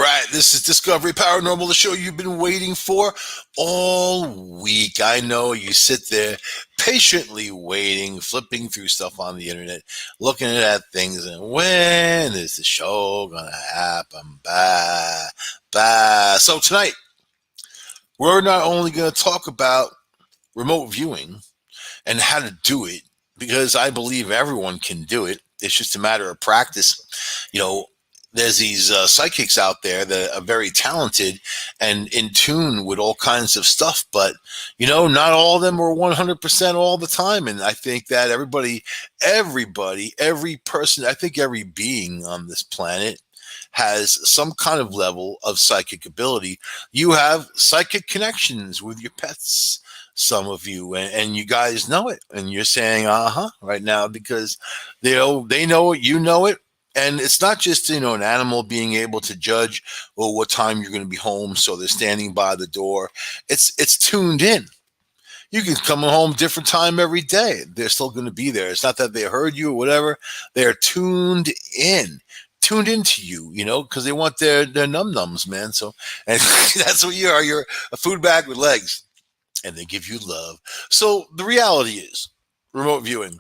right, this is Discovery Paranormal, the show you've been waiting for all week. I know you sit there patiently waiting, flipping through stuff on the internet, looking at things, and when is the show gonna happen? Bye, bye. So tonight, we're not only gonna talk about remote viewing and how to do it, because I believe everyone can do it. It's just a matter of practice. You know, there's these psychics out there that are very talented and in tune with all kinds of stuff, but not all of them are 100% all the time. And I think that everybody, every person, I think every being on this planet has some kind of level of psychic ability. You have psychic connections with your pets, some of you, and you guys know it, and you're saying right now because they know it, you know it. And it's not just an animal being able to judge what time you're going to be home, so they're standing by the door. It's tuned in. You can come home different time every day, they're still going to be there. It's not that they heard you or whatever. They're tuned into you, because they want their num nums, man. So, and that's what you are. You're a food bag with legs, and they give you love. So the reality is, remote viewing,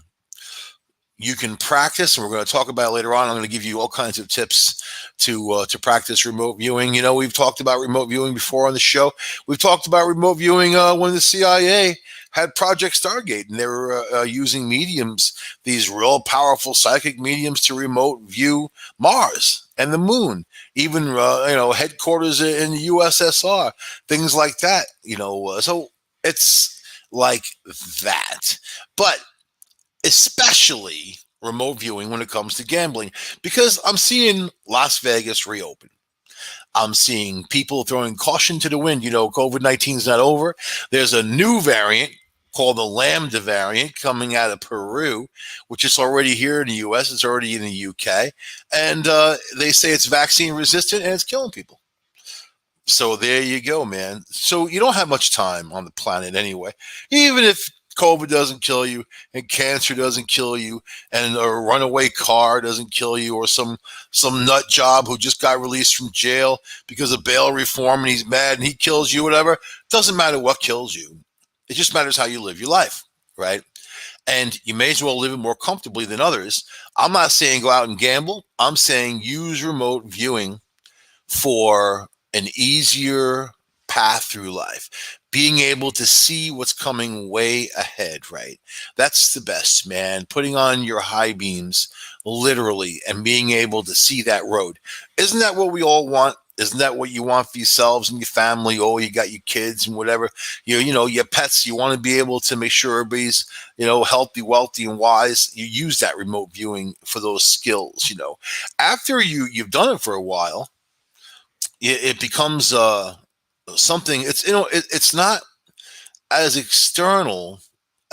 you can practice, and we're going to talk about it later on. I'm going to give you all kinds of tips to practice remote viewing. We've talked about remote viewing before on the show. We've talked about remote viewing when the CIA had Project Stargate, and they were using mediums, these real powerful psychic mediums, to remote view Mars and the moon, even headquarters in the USSR, things like that. So it's like that, but especially remote viewing when it comes to gambling, because I'm seeing Las Vegas reopen. I'm seeing people throwing caution to the wind. COVID-19 is not over. There's a new variant called the Lambda variant coming out of Peru, which is already here in the U.S. It's already in the U.K. And they say it's vaccine resistant and it's killing people. So there you go, man. So you don't have much time on the planet anyway. Even if COVID doesn't kill you and cancer doesn't kill you and a runaway car doesn't kill you, or some nut job who just got released from jail because of bail reform and he's mad and he kills you, whatever. Doesn't matter what kills you. It just matters how you live your life, right? And you may as well live it more comfortably than others. I'm not saying go out and gamble. I'm saying use remote viewing for an easier path through life, being able to see what's coming way ahead, right? That's the best, man. Putting on your high beams, literally, and being able to see that road. Isn't that what we all want? Isn't that what you want for yourselves and your family? Oh, you got your kids and whatever. Your pets. You want to be able to make sure everybody's, healthy, wealthy, and wise. You use that remote viewing for those skills. After you've done it for a while, it becomes something. It's not as external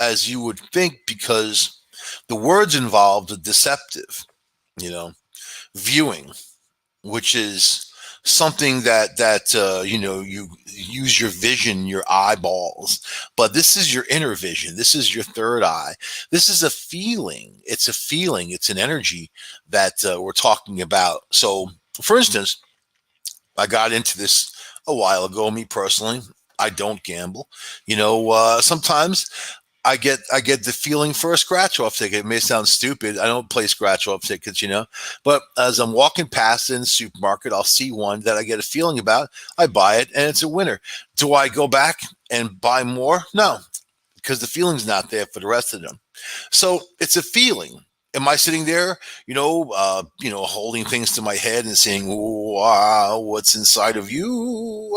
as you would think, because the words involved are deceptive. Viewing, which is something that you use your vision, your eyeballs, but this is your inner vision. This is your third eye. This is a feeling. It's a feeling. It's an energy that we're talking about. So, for instance, I got into this a while ago. Me personally, I don't gamble. Sometimes I get the feeling for a scratch off ticket. It may sound stupid. I don't play scratch off tickets, but as I'm walking past in the supermarket, I'll see one that I get a feeling about. I buy it and it's a winner. Do I go back and buy more? No, because the feeling's not there for the rest of them. So it's a feeling. Am I sitting there, holding things to my head and saying, wow, what's inside of you?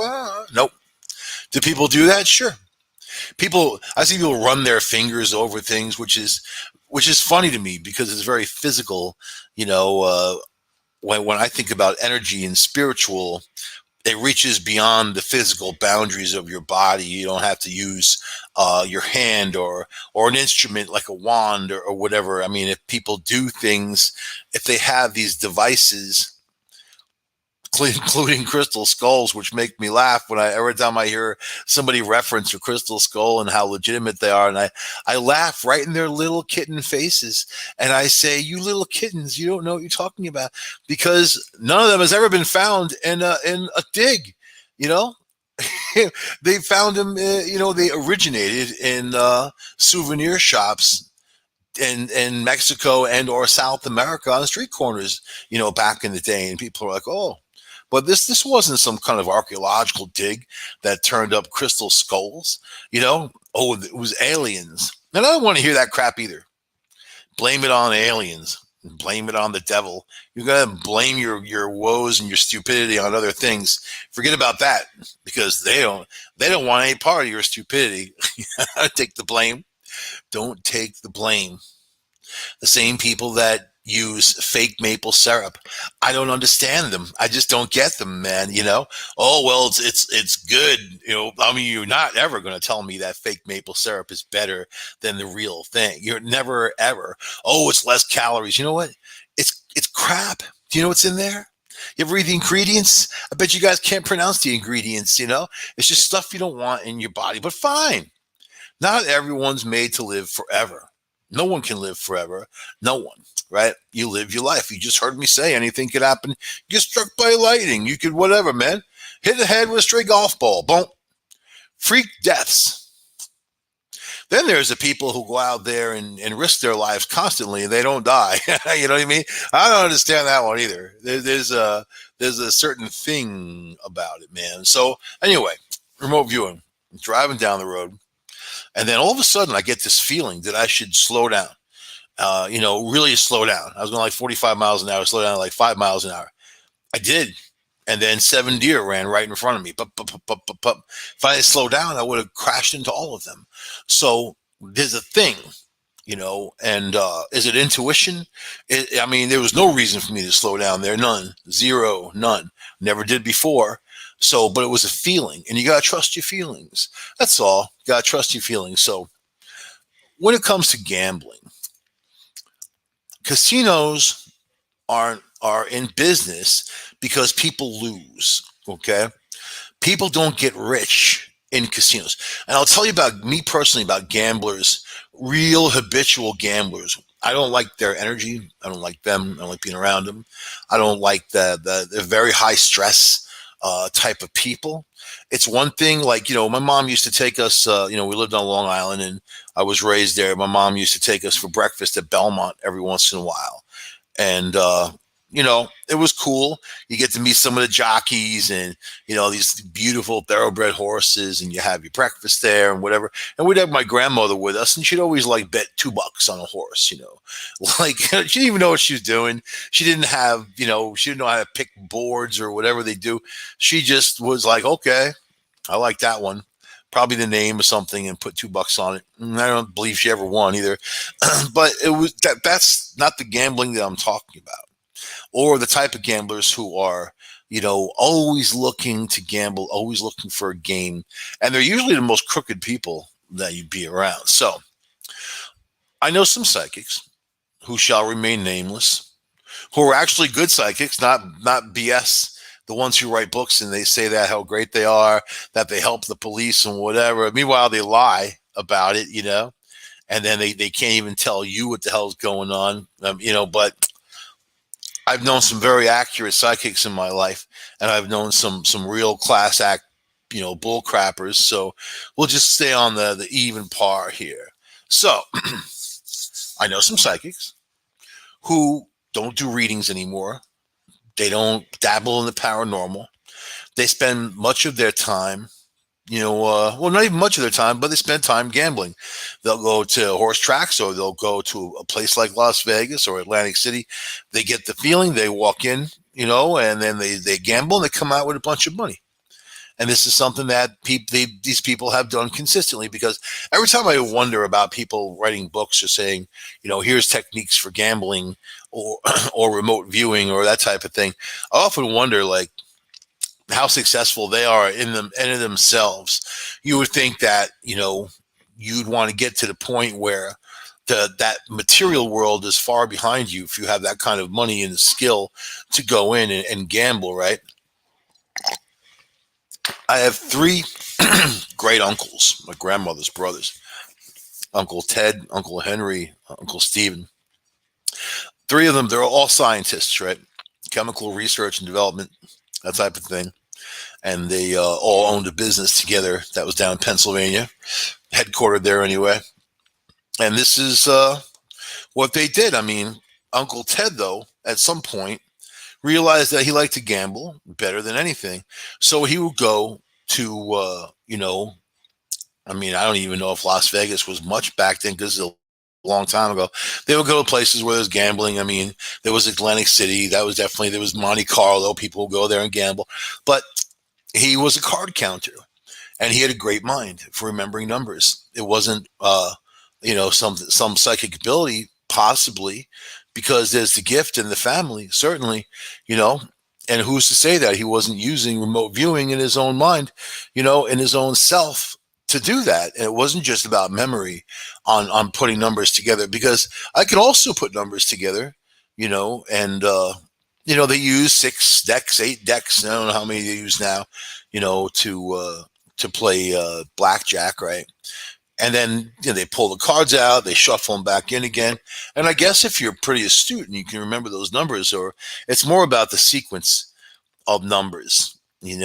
Nope. Do people do that? Sure. I see people run their fingers over things, which is funny to me because it's very physical. When I think about energy and spiritual, it reaches beyond the physical boundaries of your body. You don't have to use your hand or an instrument like a wand or whatever. I mean, if people do things, if they have these devices including crystal skulls, which make me laugh when every time I hear somebody reference a crystal skull and how legitimate they are, and I laugh right in their little kitten faces, and I say, "You little kittens, you don't know what you're talking about," because none of them has ever been found in a dig, you know. They found them, they originated in souvenir shops in Mexico and or South America on the street corners, back in the day, and people are like, "Oh." But this wasn't some kind of archaeological dig that turned up crystal skulls, Oh, it was aliens. And I don't want to hear that crap either. Blame it on aliens. Blame it on the devil. You're gonna blame your woes and your stupidity on other things. Forget about that, because they don't want any part of your stupidity. Take the blame. Don't take the blame. The same people that use fake maple syrup. I don't understand them. I just don't get them, man. Oh well, it's good. I mean, you're not ever going to tell me that fake maple syrup is better than the real thing. You're never ever. Oh, it's less calories. You know what? It's crap. Do you know what's in there? You ever read the ingredients? I bet you guys can't pronounce the ingredients. It's just stuff you don't want in your body. But fine. Not everyone's made to live forever. No one can live forever. No one, right? You live your life. You just heard me say anything could happen. You get struck by lightning. You could whatever, man. Hit the head with a stray golf ball. Boom. Freak deaths. Then there's the people who go out there and risk their lives constantly and they don't die. You know what I mean? I don't understand that one either. There's a certain thing about it, man. So anyway, remote viewing. Driving down the road. And then all of a sudden, I get this feeling that I should slow down, really slow down. I was going like 45 miles an hour, slow down to like 5 miles an hour. I did. And then 7 deer ran right in front of me. If I had slowed down, I would have crashed into all of them. So there's a thing, and is it intuition? There was no reason for me to slow down there. None. Zero. None. Never did before. So, but it was a feeling, and you got to trust your feelings. That's all. You got to trust your feelings. So when it comes to gambling, casinos are in business because people lose. Okay. People don't get rich in casinos. And I'll tell you about me personally, about gamblers, real habitual gamblers. I don't like their energy. I don't like them. I don't like being around them. I don't like the very high stress type of people. It's one thing, like, my mom used to take us, we lived on Long Island and I was raised there. My mom used to take us for breakfast at Belmont every once in a while. And, it was cool. You get to meet some of the jockeys and, these beautiful thoroughbred horses, and you have your breakfast there and whatever. And we'd have my grandmother with us, and she'd always like bet $2 on a horse, like she didn't even know what she was doing. She didn't have, she didn't know how to pick boards or whatever they do. She just was like, okay, I like that one. Probably the name or something, and put $2 on it. And I don't believe she ever won either. But it was that's not the gambling that I'm talking about. Or the type of gamblers who are, always looking to gamble, always looking for a game. And they're usually the most crooked people that you'd be around. So I know some psychics who shall remain nameless, who are actually good psychics, not BS, the ones who write books and they say that how great they are, that they help the police and whatever. Meanwhile, they lie about it, and then they can't even tell you what the hell's going on, but I've known some very accurate psychics in my life, and I've known some real class act, bull crappers. So we'll just stay on the even par here. So I know some psychics who don't do readings anymore. They don't dabble in the paranormal. They spend much of their time, not even much of their time, but they spend time gambling. They'll go to horse tracks, or they'll go to a place like Las Vegas or Atlantic City. They get the feeling, they walk in, and then they gamble and they come out with a bunch of money. And this is something that these people have done consistently, because every time I wonder about people writing books or saying, here's techniques for gambling or remote viewing or that type of thing, I often wonder, like, how successful they are in themselves. You would think that, you'd want to get to the point where that material world is far behind you if you have that kind of money and skill to go in and gamble, right? I have three great uncles, my grandmother's brothers. Uncle Ted, Uncle Henry, Uncle Stephen. Three of them, they're all scientists, right? Chemical research and development, that type of thing. And they all owned a business together that was down in Pennsylvania, headquartered there anyway. And this is what they did. I mean, Uncle Ted, though, at some point realized that he liked to gamble better than anything. So he would go to, I mean, I don't even know if Las Vegas was much back then because it's a long time ago. They would go to places where there's gambling. I mean, there was Atlantic City. That was definitely, there was Monte Carlo. People would go there and gamble. But he was a card counter and he had a great mind for remembering numbers. It wasn't, some psychic ability, possibly, because there's the gift in the family, certainly, you know. And who's to say that he wasn't using remote viewing in his own mind, in his own self to do that? And it wasn't just about memory on putting numbers together, because I could also put numbers together, and they use 6 decks, 8 decks. I don't know how many they use now, to play blackjack, right? And then they pull the cards out, they shuffle them back in again. And I guess if you're pretty astute and you can remember those numbers, or it's more about the sequence of numbers, and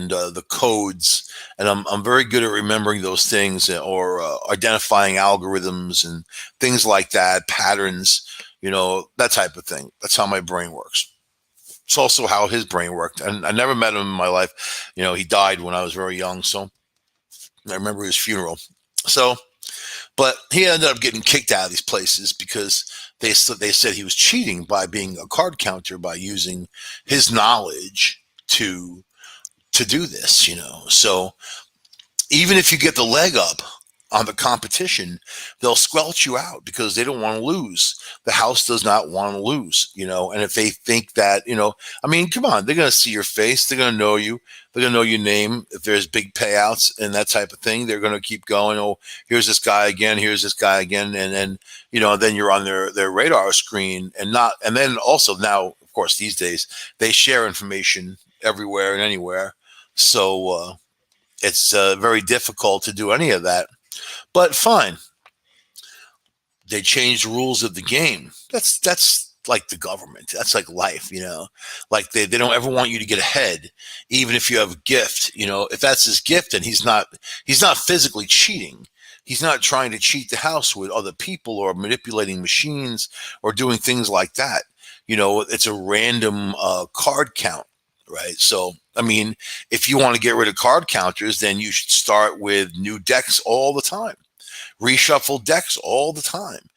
the codes. And I'm very good at remembering those things, or identifying algorithms and things like that, patterns, that type of thing. That's how my brain works. It's also how his brain worked. And I never met him in my life. He died when I was very young. So I remember his funeral. So, but he ended up getting kicked out of these places because they said he was cheating by being a card counter, by using his knowledge to do this. So even if you get the leg up on the competition, they'll squelch you out because they don't want to lose. The house does not want to lose, and if they think that, I mean, come on, they're going to see your face. They're going to know you. They're going to know your name. If there's big payouts and that type of thing, they're going to keep going. Oh, here's this guy again. Here's this guy again. And then, then you're on their radar screen, and then also now, of course, these days they share information everywhere and anywhere. So, it's very difficult to do any of that. But fine, they changed the rules of the game. That's like the government. That's like life, Like they don't ever want you to get ahead, even if you have a gift. If that's his gift, and he's not physically cheating. He's not trying to cheat the house with other people or manipulating machines or doing things like that. It's a random card count, right? So, I mean, if you want to get rid of card counters, then you should start with new decks all the time, reshuffle decks all the time,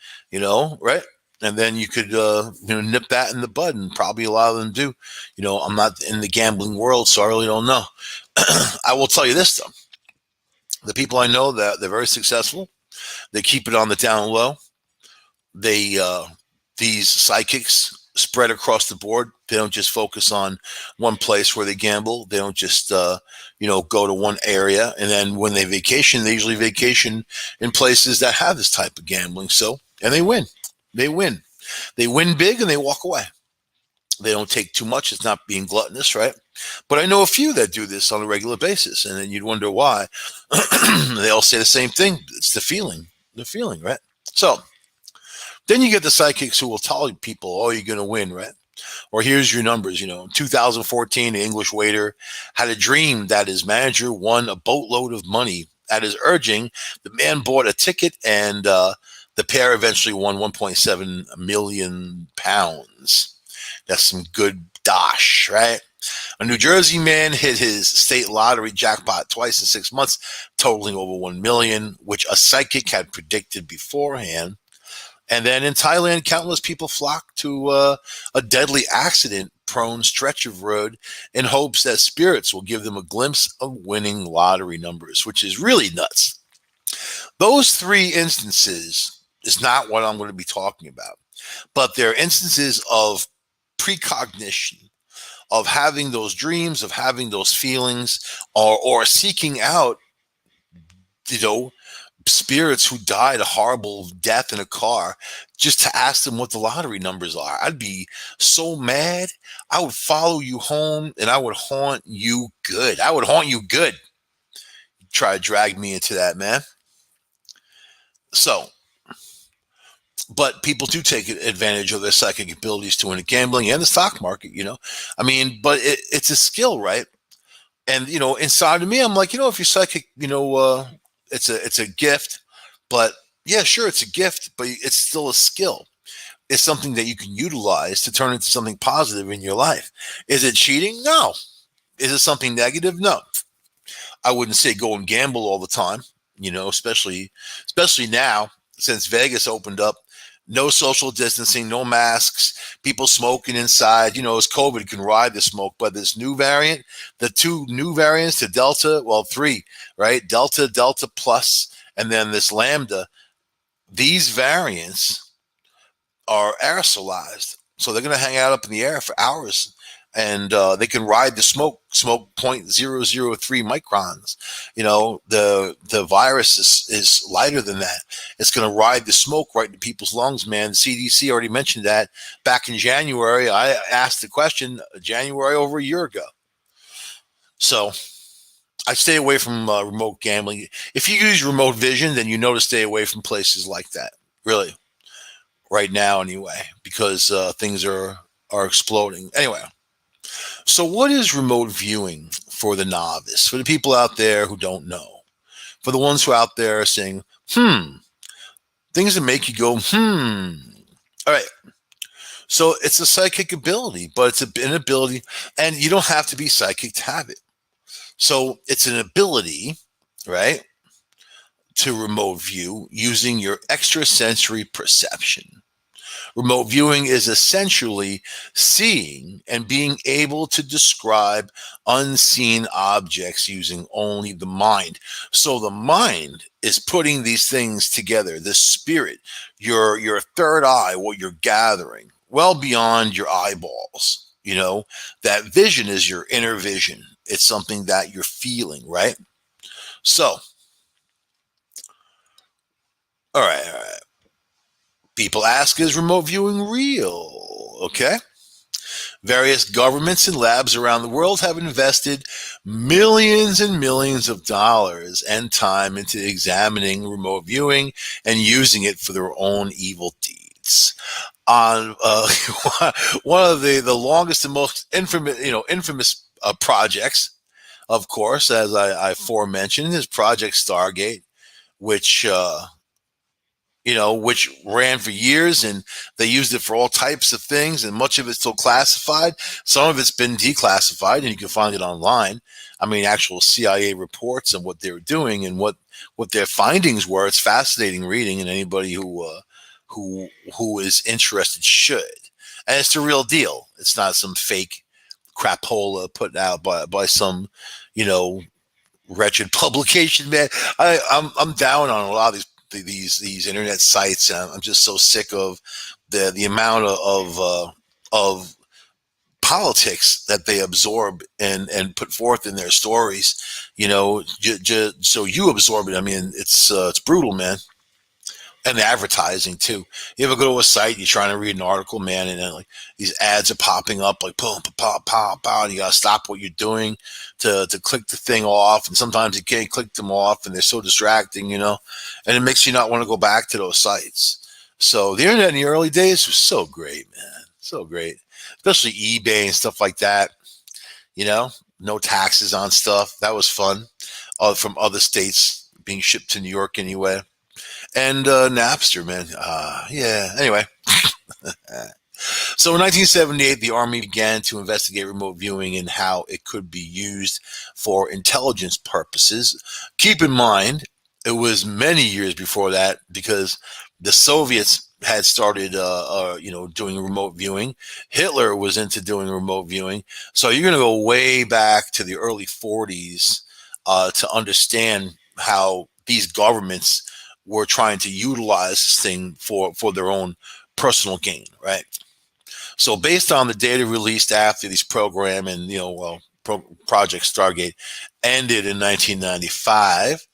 right? And then you could, nip that in the bud, and probably a lot of them do. I'm not in the gambling world, so I really don't know. I will tell you this, though. The people I know, that they're very successful. They keep it on the down low. They these psychics spread across the board. They don't just focus on one place where they gamble. They don't just go to one area. And then when they vacation, they usually vacation in places that have this type of gambling. So, and they win. They win. They win big and they walk away. They don't take too much. It's not being gluttonous, right? But I know a few that do this on a regular basis, and then you'd wonder why. They all say the same thing. It's the feeling, right? So then you get the psychics who will tell people, "Oh, you're going to win," right? Or here's your numbers. 2014, the English waiter had a dream that his manager won a boatload of money. At his urging, the man bought a ticket, and the pair eventually won 1.7 million pounds. That's some good dosh, right? A New Jersey man hit his state lottery jackpot twice in 6 months, totaling over 1 million, which a psychic had predicted beforehand. And then in Thailand, countless people flock to a deadly accident-prone stretch of road in hopes that spirits will give them a glimpse of winning lottery numbers, which is really nuts. Those three instances is not what I'm going to be talking about, but they're instances of precognition, of having those dreams, of having those feelings, or seeking out, you know, spirits who died a horrible death in a car just to ask them what the lottery numbers are. I'd be so mad. I would follow you home and I would haunt you good. I would haunt you good. Try to drag me into that, man. So, but people do take advantage of their psychic abilities to win at gambling and the stock market, I mean, but it's a skill, right? And, inside of me, I'm like, if you're psychic, it's a gift, but yeah, sure, it's a gift, but it's still a skill. It's something that you can utilize to turn into something positive in your life. Is it cheating? No. Is it something negative? No. I wouldn't say go and gamble all the time, especially now since Vegas opened up. No social distancing, no masks, people smoking inside. As COVID can ride the smoke, but this new variant, the two new variants, the Delta, well, three, right? Delta Plus, and then this Lambda. These variants are aerosolized, so they're going to hang out up in the air for hours, and they can ride the smoke 0.003 microns. The virus is lighter than that. It's going to ride the smoke right into people's lungs, man. The CDC already mentioned that back in January. I asked the question January over a year ago. So I stay away from remote gambling. If you use remote vision, then to stay away from places like that, really, right now anyway, because things are exploding. Anyway, so what is remote viewing for the novice, for the people out there who don't know, for the ones who are out there saying, things that make you go, All right. So it's a psychic ability, but it's an ability, and you don't have to be psychic to have it. So it's an ability, right, to remote view using your extrasensory perception. Remote viewing is essentially seeing and being able to describe unseen objects using only the mind. So the mind is putting these things together, the spirit, your third eye, what you're gathering, well beyond your eyeballs. That vision is your inner vision. It's something that you're feeling, right? So, all right. People ask, is remote viewing real? Okay. Various governments and labs around the world have invested millions and millions of dollars and time into examining remote viewing and using it for their own evil deeds. On one of the longest and most infamous projects, of course, as I aforementioned, is Project Stargate, which which ran for years, and they used it for all types of things, and much of it's still classified. Some of it's been declassified, and you can find it online. I mean, actual CIA reports and what they were doing and what their findings were. It's fascinating reading, and anybody who is interested should. And it's the real deal. It's not some fake crapola put out by some, wretched publication, man. I'm down on a lot of these internet sites. I'm just so sick of the amount of politics that they absorb and put forth in their stories. So you absorb it. I mean, it's brutal, man. And the advertising too. You ever go to a site, you're trying to read an article, man, and then like these ads are popping up like boom, pop, pop, pop, and you gotta stop what you're doing to click the thing off. And sometimes you can't click them off, and they're so distracting, and it makes you not want to go back to those sites. So the internet in the early days was so great, man, so great, especially eBay and stuff like that. No taxes on stuff. That was fun. From other states being shipped to New York anyway. And Napster, man. Yeah. Anyway. So in 1978, the Army began to investigate remote viewing and how it could be used for intelligence purposes. Keep in mind, it was many years before that because the Soviets had started, doing remote viewing. Hitler was into doing remote viewing. So you're going to go way back to the early 40s to understand how these governments were trying to utilize this thing for their own personal gain, right? So based on the data released after this program and, Project Stargate ended in 1995,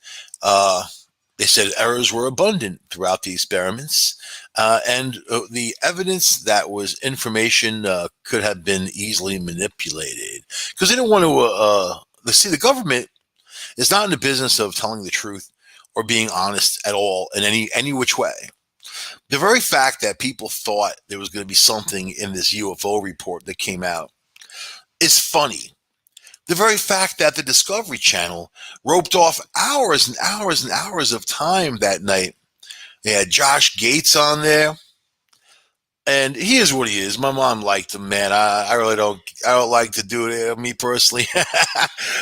They said errors were abundant throughout the experiments, and the evidence that was information could have been easily manipulated because they didn't want to. See, the government is not in the business of telling the truth or being honest at all in any which way. The very fact that people thought there was going to be something in this UFO report that came out is funny. The very fact that the Discovery Channel roped off hours and hours and hours of time that night. They had Josh Gates on there, and he is what he is. My mom liked him, man. I really don't. I don't like to do it. Me personally,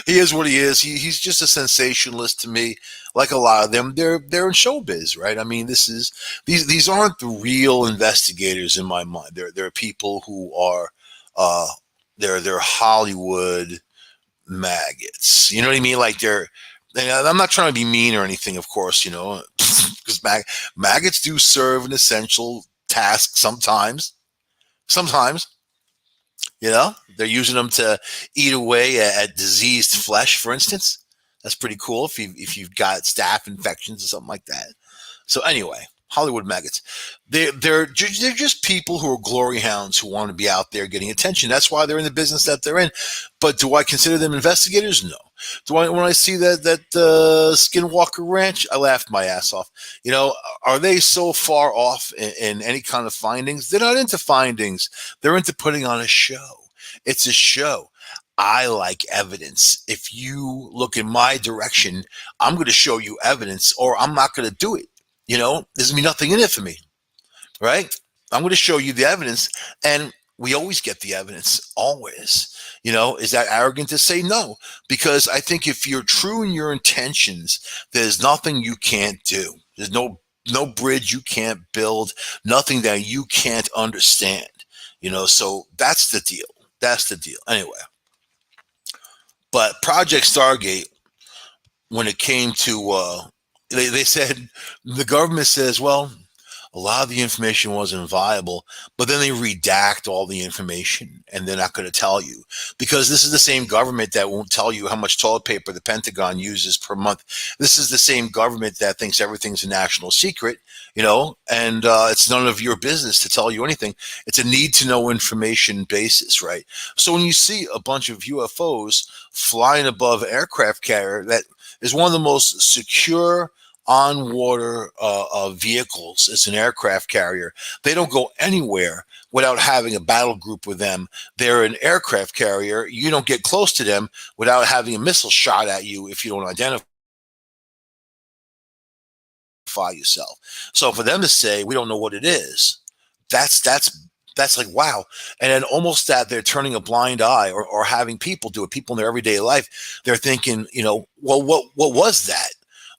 he is what he is. He's just a sensationalist to me. Like a lot of them, they're in showbiz, right? I mean, these aren't the real investigators in my mind. They're people who are uh, they're Hollywood maggots. You know what I mean? Like I'm not trying to be mean or anything, of course, because maggots do serve an essential task sometimes. Sometimes, they're using them to eat away at diseased flesh, for instance. That's pretty cool if you've got staph infections or something like that. So anyway, Hollywood maggots. They're just people who are glory hounds who want to be out there getting attention. That's why they're in the business that they're in. But do I consider them investigators? No. Do I when I see that Skinwalker Ranch, I laughed my ass off. Are they so far off in any kind of findings? They're not into findings. They're into putting on a show. It's a show. I like evidence. If you look in my direction, I'm going to show you evidence, or I'm not going to do it. There's gonna be nothing in it for me, right? I'm going to show you the evidence, and we always get the evidence, always. Is that arrogant to say no? Because I think if you're true in your intentions, there's nothing you can't do. There's no bridge you can't build, nothing that you can't understand. So that's the deal. That's the deal. Anyway, but Project Stargate, when it came to they said the government says, well, a lot of the information wasn't viable, but then they redact all the information and they're not going to tell you because this is the same government that won't tell you how much toilet paper the Pentagon uses per month. This is the same government that thinks everything's a national secret, and it's none of your business to tell you anything. It's a need to know information basis, right? So when you see a bunch of UFOs flying above aircraft carrier, that is one of the most secure on water vehicles. It's an aircraft carrier. They don't go anywhere without having a battle group with them. They're an aircraft carrier. You don't get close to them without having a missile shot at you if you don't identify yourself. So for them to say we don't know what it is, that's like wow. And then almost that they're turning a blind eye or having people do it, people in their everyday life, they're thinking, well, what was that?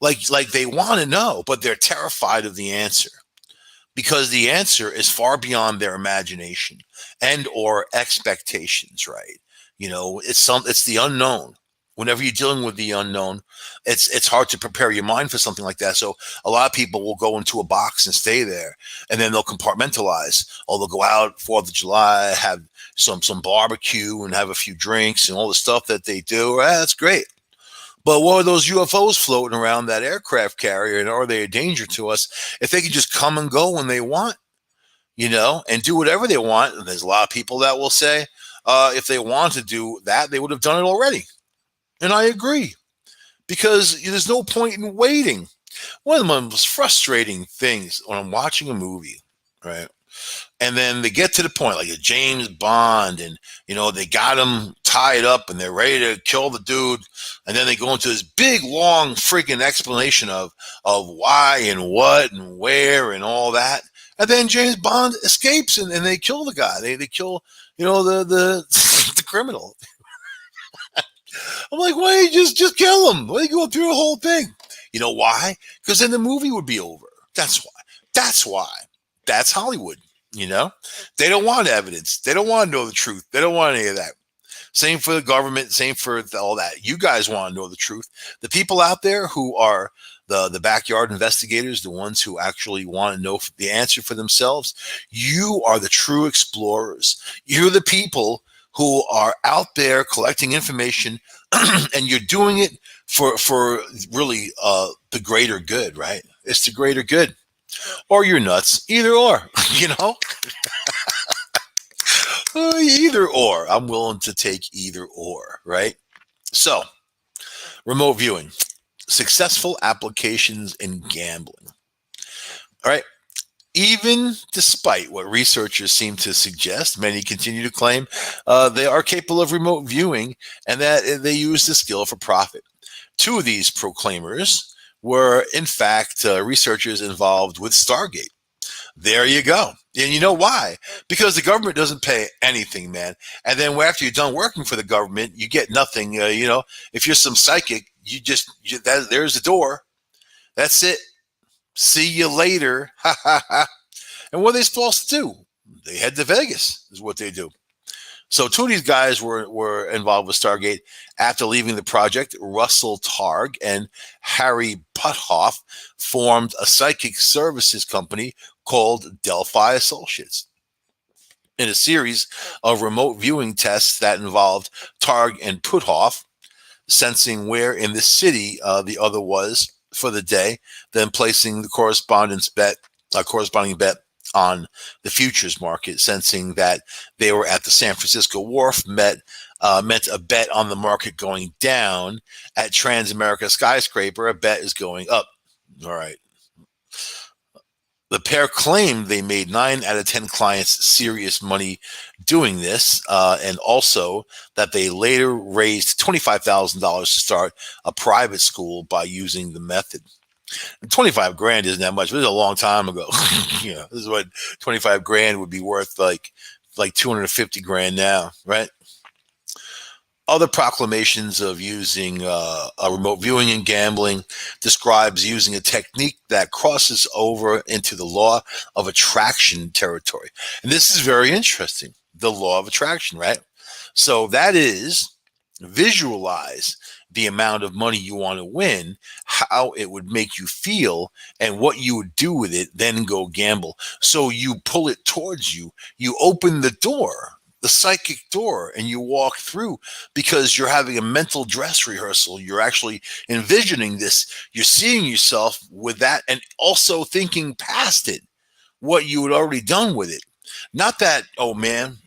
Like they want to know, but they're terrified of the answer because the answer is far beyond their imagination and or expectations, right? It's the unknown. Whenever you're dealing with the unknown, it's hard to prepare your mind for something like that. So a lot of people will go into a box and stay there, and then they'll compartmentalize. Or they'll go out 4th of July, have some barbecue, and have a few drinks and all the stuff that they do. That's great. But what are those UFOs floating around that aircraft carrier, and are they a danger to us? If they can just come and go when they want, and do whatever they want, and there's a lot of people that will say, if they want to do that, they would have done it already. And I agree, because there's no point in waiting. One of the most frustrating things when I'm watching a movie, right? And then they get to the point, like a James Bond, and they got him tied up and they're ready to kill the dude, and then they go into this big long freaking explanation of why and what and where and all that, and then James Bond escapes and they kill the guy. They kill the the criminal. I'm like, why don't you just kill him? Why are you going through the whole thing? You know why? Because then the movie would be over. That's why. That's why. That's Hollywood. They don't want evidence. They don't want to know the truth. They don't want any of that. Same for the government. Same for all that. You guys want to know the truth. The people out there who are the backyard investigators, the ones who actually want to know the answer for themselves, you are the true explorers. You're the people who are out there collecting information, and you're doing it for really the greater good, right? It's the greater good, or you're nuts. Either or, you know, either or. I'm willing to take either or, right? So, remote viewing, successful applications in gambling. All right. Even despite what researchers seem to suggest, many continue to claim they are capable of remote viewing and that they use the skill for profit. Two of these proclaimers were, in fact, researchers involved with Stargate. There you go. And you know why? Because the government doesn't pay anything, man. And then after you're done working for the government, you get nothing. If you're some psychic, there's the door. That's it. See you later. Ha ha ha. And what are they supposed to do? They head to Vegas, is what they do. So two of these guys were involved with Stargate. After leaving the project, Russell Targ and Harry Puthoff formed a psychic services company called Delphi Associates. In a series of remote viewing tests that involved Targ and Puthoff sensing where in the city the other was for the day, then placing the corresponding bet on the futures market, sensing that they were at the San Francisco wharf, meant a bet on the market going down. At Transamerica Skyscraper, a bet is going up. All right. The pair claimed they made 9 out of 10 clients serious money doing this, and also that they later raised $25,000 to start a private school by using the method. 25 grand isn't that much. This is a long time ago. This is what 25 grand would be worth, like 250 grand now, right? Other proclamations of using a remote viewing and gambling describes using a technique that crosses over into the law of attraction territory. And this is very interesting, the law of attraction, right? So that is visualize the amount of money you want to win, how it would make you feel, and what you would do with it, then go gamble. So you pull it towards you, you open the door, the psychic door, and you walk through because you're having a mental dress rehearsal. You're actually envisioning this. You're seeing yourself with that and also thinking past it, what you had already done with it. Not that, oh man,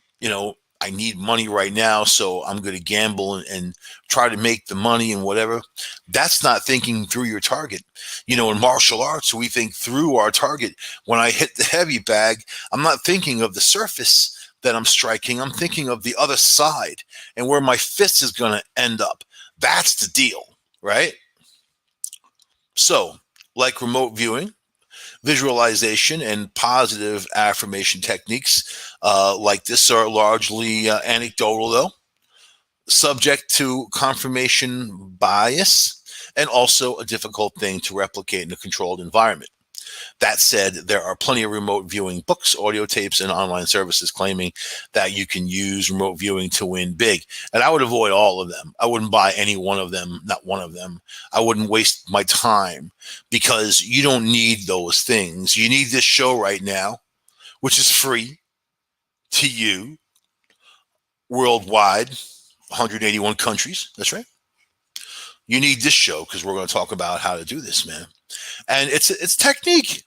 I need money right now, so I'm going to gamble and try to make the money and whatever. That's not thinking through your target. In martial arts, we think through our target. When I hit the heavy bag, I'm not thinking of the surface that I'm striking. I'm thinking of the other side and where my fist is going to end up. That's the deal, right? So, like remote viewing, visualization, and positive affirmation techniques like this are largely anecdotal, though, subject to confirmation bias, and also a difficult thing to replicate in a controlled environment. That said, there are plenty of remote viewing books, audio tapes, and online services claiming that you can use remote viewing to win big. And I would avoid all of them. I wouldn't buy any one of them, not one of them. I wouldn't waste my time because you don't need those things. You need this show right now, which is free to you worldwide, 181 countries. That's right. You need this show because we're going to talk about how to do this, man. And it's technique.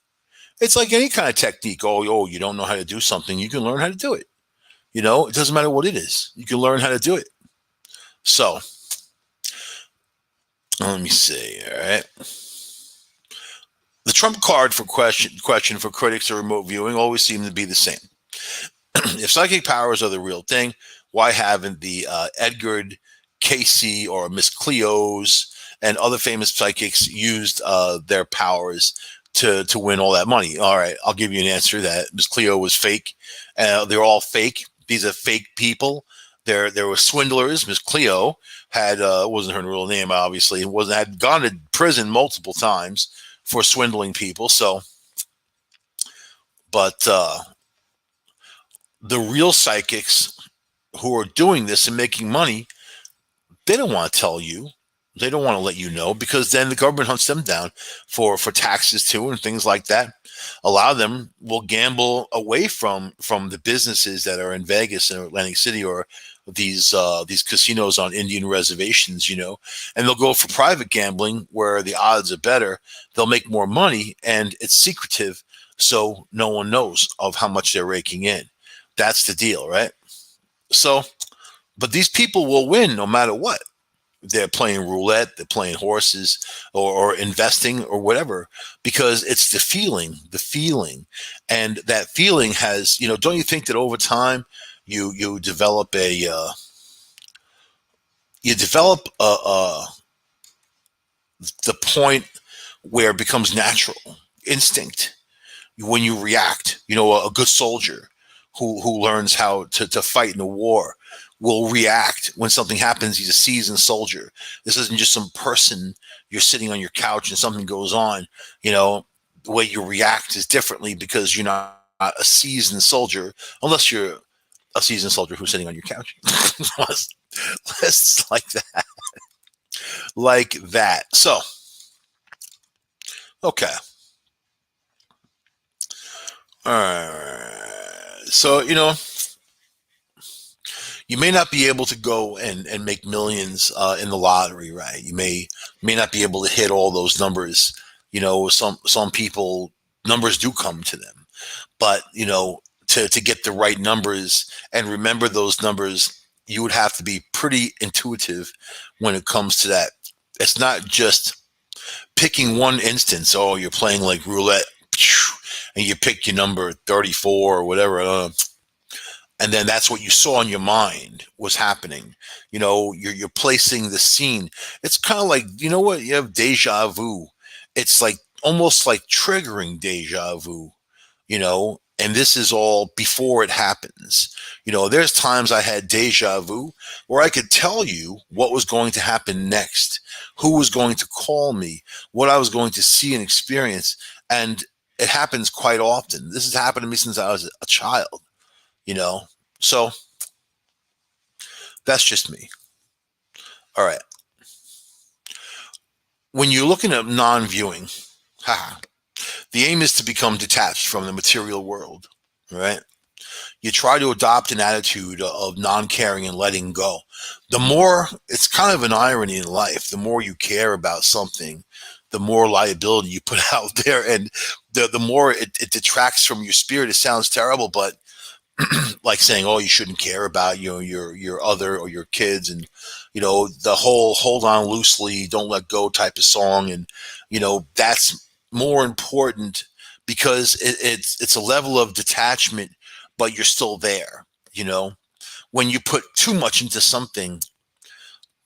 It's like any kind of technique. Oh, you don't know how to do something. You can learn how to do it. It doesn't matter what it is. You can learn how to do it. So, let me see. All right. The trump card for question for critics of remote viewing always seem to be the same. If psychic powers are the real thing, why haven't the Edgar Casey or Miss Cleo's and other famous psychics used their powers to win all that money? All right, I'll give you an answer that Miss Cleo was fake. They're all fake. These are fake people. There were swindlers. Miss Cleo had wasn't her real name, obviously. Had gone to prison multiple times for swindling people. So, but the real psychics who are doing this and making money, they don't want to tell you. They don't want to let you know because then the government hunts them down for taxes too and things like that. A lot of them will gamble away from the businesses that are in Vegas and Atlantic City or these casinos on Indian reservations, and they'll go for private gambling where the odds are better. They'll make more money, and it's secretive, so no one knows of how much they're raking in. That's the deal, right? So, but these people will win no matter what. They're playing roulette, they're playing horses, or investing or whatever, because it's the feeling, and that feeling has, don't you think that over time you develop the point where it becomes natural instinct when you react. A good soldier who learns how to fight in a war will react when something happens. He's a seasoned soldier. This isn't just some person you're sitting on your couch and something goes on. The way you react is differently because you're not a seasoned soldier, unless you're a seasoned soldier who's sitting on your couch. Let's like that. So, okay. All right. So, you may not be able to go and make millions in the lottery, right? You may not be able to hit all those numbers. Some people, numbers do come to them, but to get the right numbers and remember those numbers, you would have to be pretty intuitive when it comes to that. It's not just picking one instance. Oh, you're playing like roulette, and you pick your number 34 or whatever. And then that's what you saw in your mind was happening. You're placing the scene. It's kind of like, what? You have deja vu. It's like almost like triggering deja vu, and this is all before it happens. There's times I had deja vu where I could tell you what was going to happen next, who was going to call me, what I was going to see and experience. And it happens quite often. This has happened to me since I was a child. So that's just me. All right. When you're looking at non-viewing, the aim is to become detached from the material world, right? You try to adopt an attitude of non-caring and letting go. The more, it's kind of an irony in life, the more you care about something, the more liability you put out there, and the more it detracts from your spirit. It sounds terrible, but like saying, "Oh, you shouldn't care about your other or your kids," and the whole "hold on loosely, don't let go" type of song, and that's more important because it's a level of detachment, but you're still there. When you put too much into something,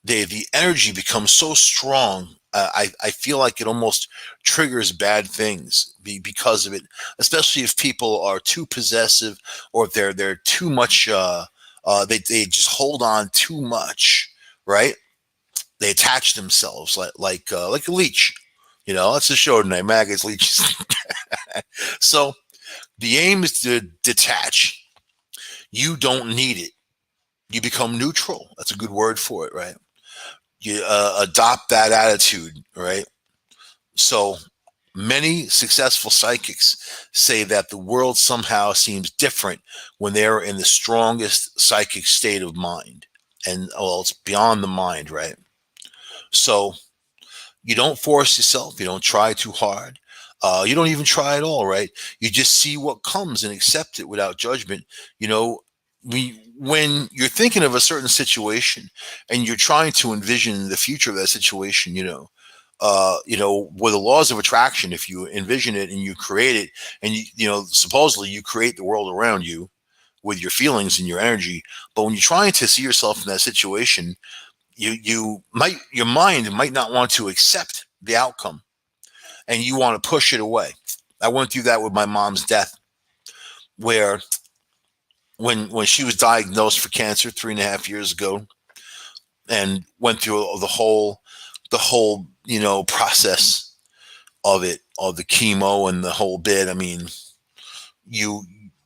the energy becomes so strong. I feel like it almost triggers bad things because of it, especially if people are too possessive or if they're too much. They just hold on too much, right? They attach themselves like a leech. That's the show tonight. Maggots, leeches. So the aim is to detach. You don't need it. You become neutral. That's a good word for it, right? You adopt that attitude, right? So many successful psychics say that the world somehow seems different when they're in the strongest psychic state of mind. And, well, it's beyond the mind, right? So you don't force yourself. You don't try too hard. You don't even try at all, right? You just see what comes and accept it without judgment. When you're thinking of a certain situation and you're trying to envision the future of that situation, with the laws of attraction, if you envision it and you create it, and supposedly you create the world around you with your feelings and your energy. But when you're trying to see yourself in that situation, your mind might not want to accept the outcome, and you want to push it away. I went through that with my mom's death, where when she was diagnosed for cancer 3.5 years ago, and went through the whole process of it, of the chemo and the whole bit. I mean, you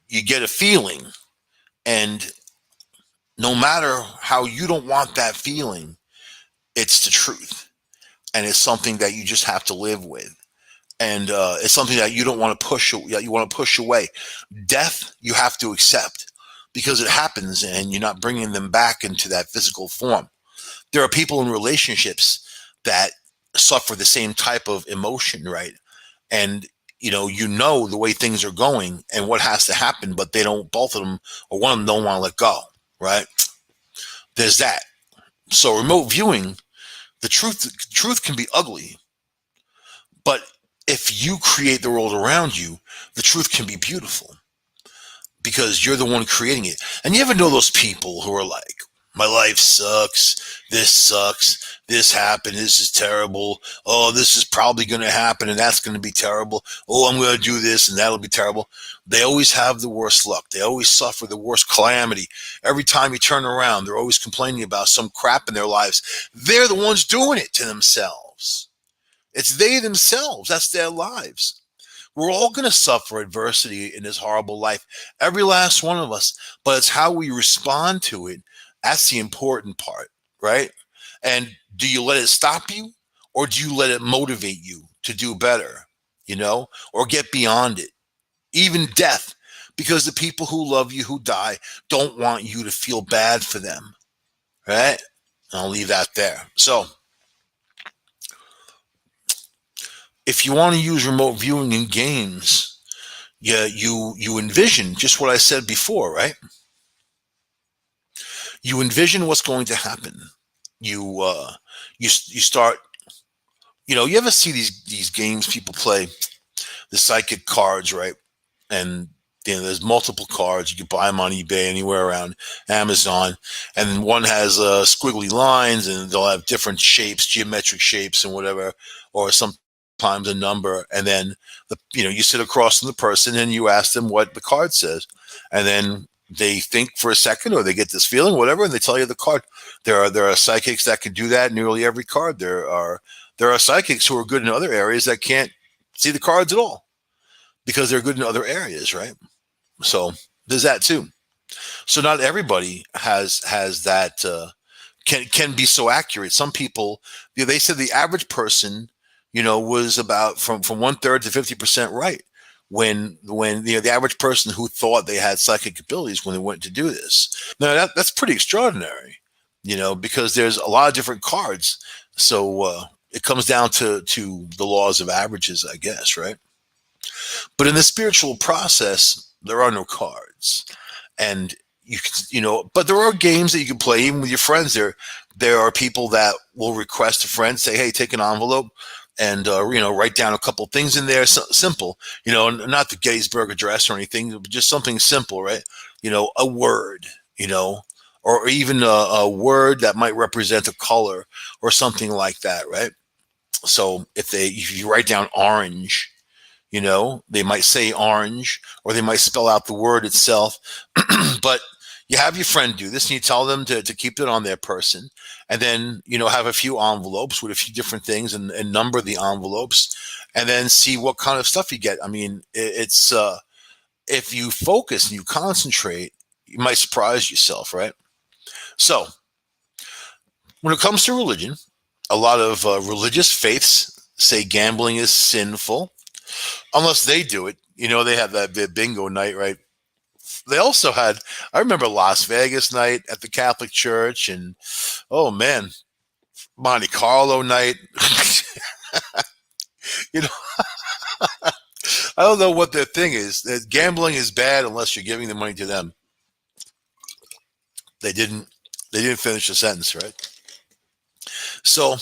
get a feeling, and no matter how you don't want that feeling, it's the truth, and it's something that you just have to live with. And it's something that you don't want to push. You want to push away. Death, you have to accept, because it happens and you're not bringing them back into that physical form. There are people in relationships that suffer the same type of emotion, right? And the way things are going and what has to happen, but they don't, both of them or one of them don't want to let go, right? There's that. So remote viewing, the truth can be ugly, but if you create the world around you, the truth can be beautiful because you're the one creating it. And you ever know those people who are like, my life sucks, this happened, this is terrible, oh, this is probably going to happen and that's going to be terrible, oh, I'm going to do this and that'll be terrible. They always have the worst luck. They always suffer the worst calamity. Every time you turn around, they're always complaining about some crap in their lives. They're the ones doing it to themselves. It's they themselves. That's their lives. We're all going to suffer adversity in this horrible life, every last one of us, but it's how we respond to it. That's the important part, right? And do you let it stop you or do you let it motivate you to do better, or get beyond it? Even death, because the people who love you, who die, don't want you to feel bad for them, right? I'll leave that there. So, if you want to use remote viewing in games, yeah, you envision just what I said before, right? You envision what's going to happen. You start. You ever see these games people play, the psychic cards, right? And there's multiple cards. You can buy them on eBay, anywhere around Amazon, and one has squiggly lines, and they'll have different shapes, geometric shapes, and whatever, or sometimes a number. And then you sit across from the person and you ask them what the card says, and then they think for a second, or they get this feeling, whatever, and they tell you the card. There are psychics that can do that. Nearly every card. There are psychics who are good in other areas that can't see the cards at all because they're good in other areas, right? So there's that too. So not everybody has that can be so accurate. Some people, they said the average person, was about from 1/3 to 50% right when the average person who thought they had psychic abilities when they went to do this. Now that's pretty extraordinary, because there's a lot of different cards. So it comes down to the laws of averages, I guess, right? But in the spiritual process, there are no cards, and but there are games that you can play even with your friends. There are people that will request a friend, say, "Hey, take an envelope and write down a couple things in there, simple. Not the Gettysburg Address or anything, but just something simple, right? A word, or even a word that might represent a color or something like that, right? So if you write down orange, they might say orange, or they might spell out the word itself. But you have your friend do this and you tell them to keep it on their person, and then have a few envelopes with a few different things, and number the envelopes, and then see what kind of stuff you get. I mean, it's if you focus and you concentrate, you might surprise yourself, right? So when it comes to religion, a lot of religious faiths say gambling is sinful unless they do it. They have that bingo night, right? They also had, I remember Las Vegas night at the Catholic Church, and oh man, Monte Carlo night. you know, I don't know what their thing is. That gambling is bad unless you're giving the money to them. They didn't. They didn't finish the sentence, right? So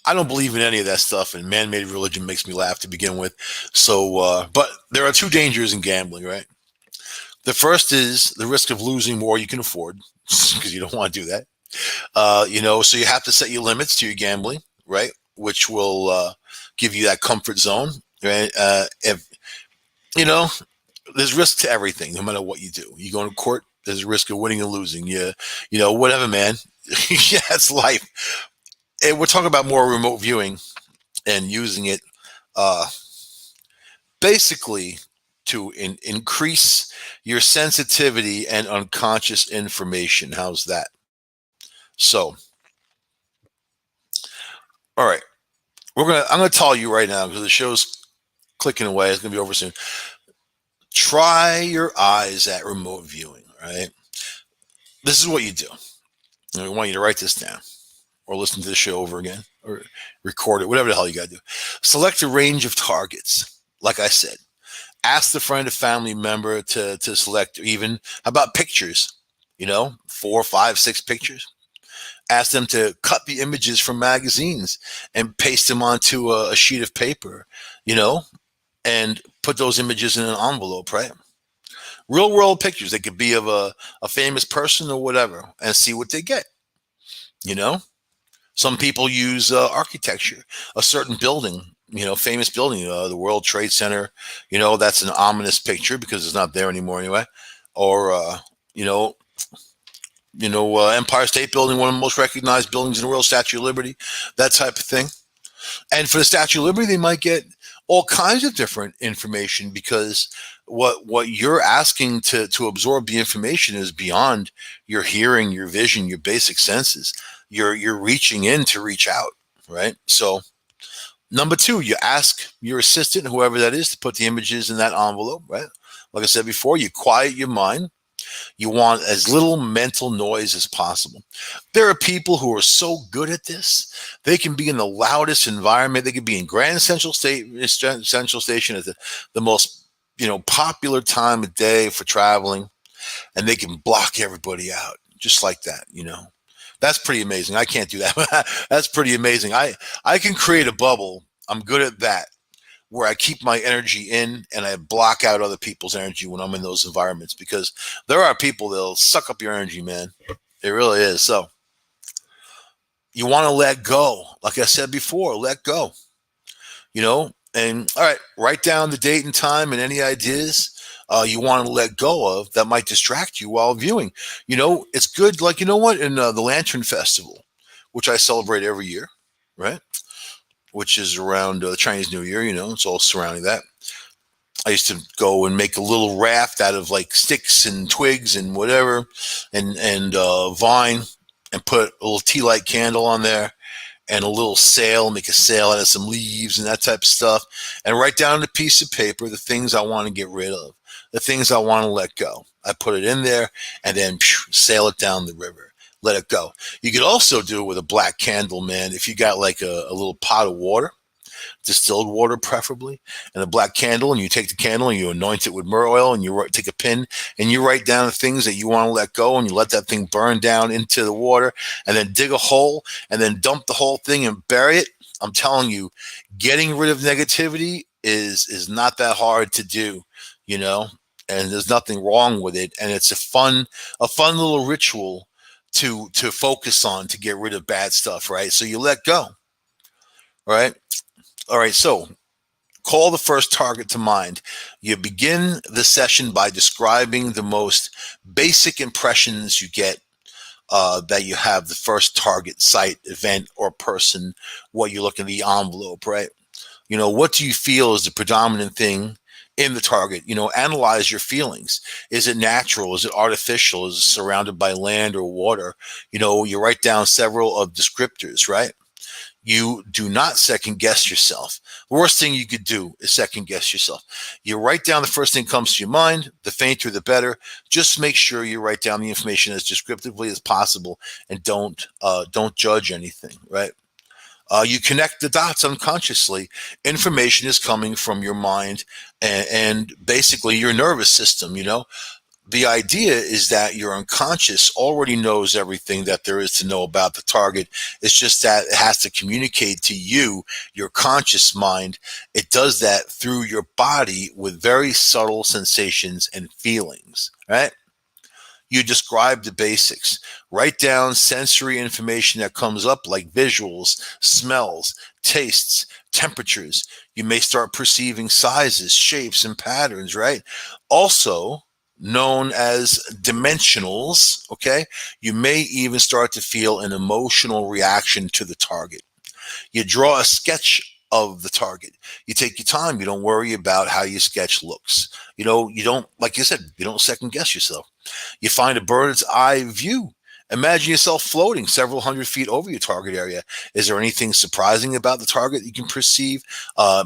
I don't believe in any of that stuff, and man-made religion makes me laugh to begin with. So, but there are two dangers in gambling, right? The first is the risk of losing more you can afford because you don't want to do that. So you have to set your limits to your gambling, right? Which will give you that comfort zone, right? If there's risk to everything, no matter what you do. You go to court, there's a risk of winning and losing. Whatever, man. Yeah, it's life. And we're talking about more remote viewing and using it uh, basically to increase your sensitivity and unconscious information. How's that? So, all right, I'm gonna tell you right now because the show's clicking away. It's gonna be over soon. Try your eyes at remote viewing, right? This is what you do. And I want you to write this down or listen to the show over again or record it, whatever the hell you got to do. Select a range of targets. Like I said, ask the friend or family member to select even, how about pictures? 4, 5, 6 pictures. Ask them to cut the images from magazines and paste them onto a sheet of paper, you know, and put those images in an envelope, right? Real world pictures. They could be of a famous person or whatever, and see what they get. You know, some people use architecture, a certain building, famous building, the World Trade Center. That's an ominous picture because it's not there anymore anyway. Or you know, Empire State Building, one of the most recognized buildings in the world, Statue of Liberty, that type of thing. And for the Statue of Liberty, they might get all kinds of different information because what you're asking to absorb the information is beyond your hearing, your vision, your basic senses. You're reaching in to reach out, right? So number two, you ask your assistant, whoever that is, to put the images in that envelope, right? Like I said before, you quiet your mind. You want as little mental noise as possible. There are people who are so good at this. They can be in the loudest environment. They could be in Grand Central Station at the most popular time of day for traveling, and they can block everybody out just like that. That's pretty amazing. I can't do that. That's pretty amazing. I can create a bubble. I'm good at that, where I keep my energy in and I block out other people's energy when I'm in those environments, because there are people that'll suck up your energy, man. It really is. So you want to let go. Like I said before, let go, and all right, write down the date and time and any ideas you want to let go of that might distract you while viewing. It's good. Like, what? In the Lantern Festival, which I celebrate every year, right? Which is around the Chinese New Year, it's all surrounding that. I used to go and make a little raft out of like sticks and twigs and whatever, and vine, and put a little tea light candle on there, and a little sail, make a sail out of some leaves and that type of stuff, and write down on a piece of paper the things I want to get rid of, the things I want to let go. I put it in there and then sail it down the river. Let it go. You could also do it with a black candle, man. If you got like a little pot of water, distilled water preferably, and a black candle, and you take the candle and you anoint it with myrrh oil, and you take a pin and you write down the things that you want to let go, and you let that thing burn down into the water, and then dig a hole and then dump the whole thing and bury it. I'm telling you, getting rid of negativity is not that hard to do, and there's nothing wrong with it, and it's a fun little ritual to focus on, to get rid of bad stuff, right? So you let go, right? All right, so call the first target to mind. You begin the session by describing the most basic impressions you get that you have the first target, site, event, or person, what you look in the envelope, right? What do you feel is the predominant thing in the target? Analyze your feelings. Is it natural? Is it artificial? Is it surrounded by land or water? You write down several of descriptors, right? You do not second guess yourself. The worst thing you could do is second guess yourself. You write down the first thing comes to your mind. The fainter, the better. Just make sure you write down the information as descriptively as possible, and don't judge anything, right? You connect the dots unconsciously. Information is coming from your mind and basically your nervous system. The idea is that your unconscious already knows everything that there is to know about the target. It's just that it has to communicate to you, your conscious mind. It does that through your body with very subtle sensations and feelings, right? You describe the basics. Write down sensory information that comes up, like visuals, smells, tastes, temperatures. You may start perceiving sizes, shapes, and patterns, right? Also, known as dimensionals, okay? You may even start to feel an emotional reaction to the target. You draw a sketch of the target. You take your time. You don't worry about how your sketch looks. You don't, like you said, you don't second guess yourself. You find a bird's eye view Imagine yourself floating several hundred feet over your target area. Is there anything surprising about the target you can perceive?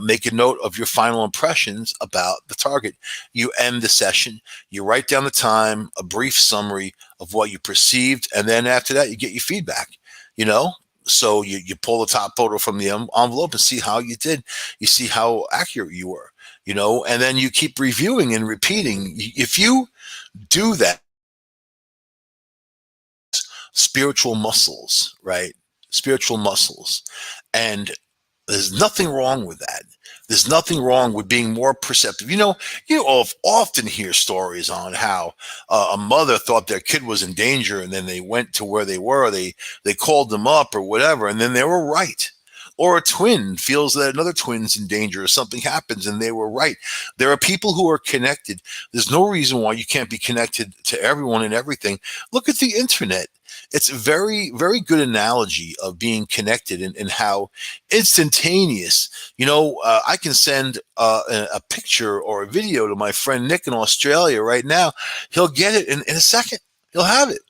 Make a note of your final impressions about the target. You end the session. You write down the time, a brief summary of what you perceived, and then after that, you get your feedback. You know, so you pull the top photo from the envelope and see how you did. You see how accurate you were. And then you keep reviewing and repeating. If you do that, spiritual muscles, right? Spiritual muscles. And there's nothing wrong with that. There's nothing wrong with being more perceptive. You often hear stories on how a mother thought their kid was in danger, and then they went to where they were. They called them up or whatever, and then they were right. Or a twin feels that another twin's in danger, or something happens, and they were right. There are people who are connected. There's no reason why you can't be connected to everyone and everything. Look at the internet. It's a very, very good analogy of being connected, and how instantaneous. I can send a picture or a video to my friend Nick in Australia right now. He'll get it in a second. He'll have it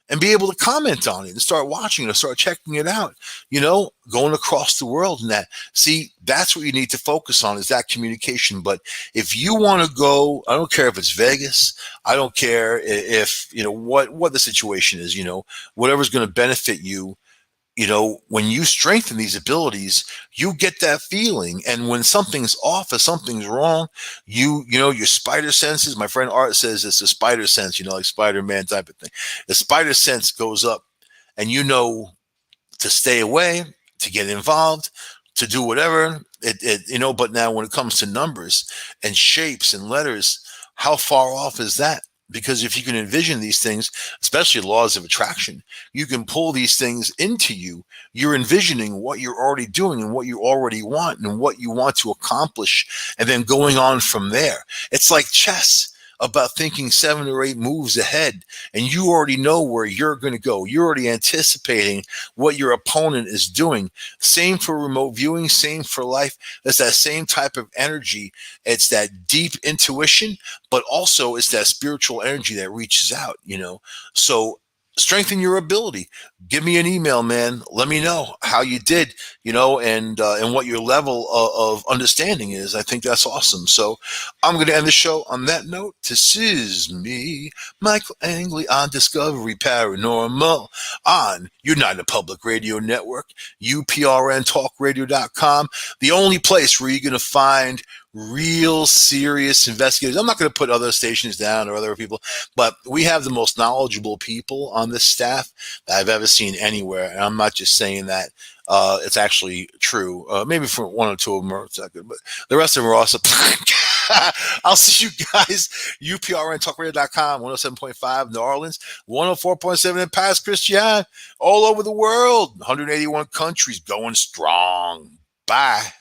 and be able to comment on it and start watching it and start checking it out, going across the world. And that, see, that's what you need to focus on, is that communication. But if you want to go, I don't care if it's Vegas, I don't care if, what the situation is, whatever's going to benefit you. When you strengthen these abilities, you get that feeling. And when something's off or something's wrong, your spider senses, my friend Art says it's a spider sense, like Spider-Man type of thing. The spider sense goes up, and to stay away, to get involved, to do whatever but now when it comes to numbers and shapes and letters, how far off is that? Because if you can envision these things, especially laws of attraction, you can pull these things into you. You're envisioning what you're already doing and what you already want and what you want to accomplish, and then going on from there. It's like chess, about thinking 7 or 8 moves ahead, and you already know where you're going to go. You're already anticipating what your opponent is doing. Same for remote viewing, same for life. It's that same type of energy. It's that deep intuition, but also it's that spiritual energy that reaches out, So strengthen your ability. Give me an email, man. Let me know how you did, and what your level of understanding is. I think that's awesome. So I'm going to end the show on that note. This is me, Michael Angley, on Discovery Paranormal on United Public Radio Network, uprntalkradio.com, the only place where you're going to find real serious investigators. I'm not going to put other stations down or other people, but we have the most knowledgeable people on this staff that I've ever seen anywhere. And I'm not just saying that. It's actually true. Maybe for one or two of them are good, but the rest of them are awesome. I'll see you guys. uprntalkradio.com, 107.5 New Orleans, 104.7 in Paris Christian, all over the world, 181 countries, going strong. Bye.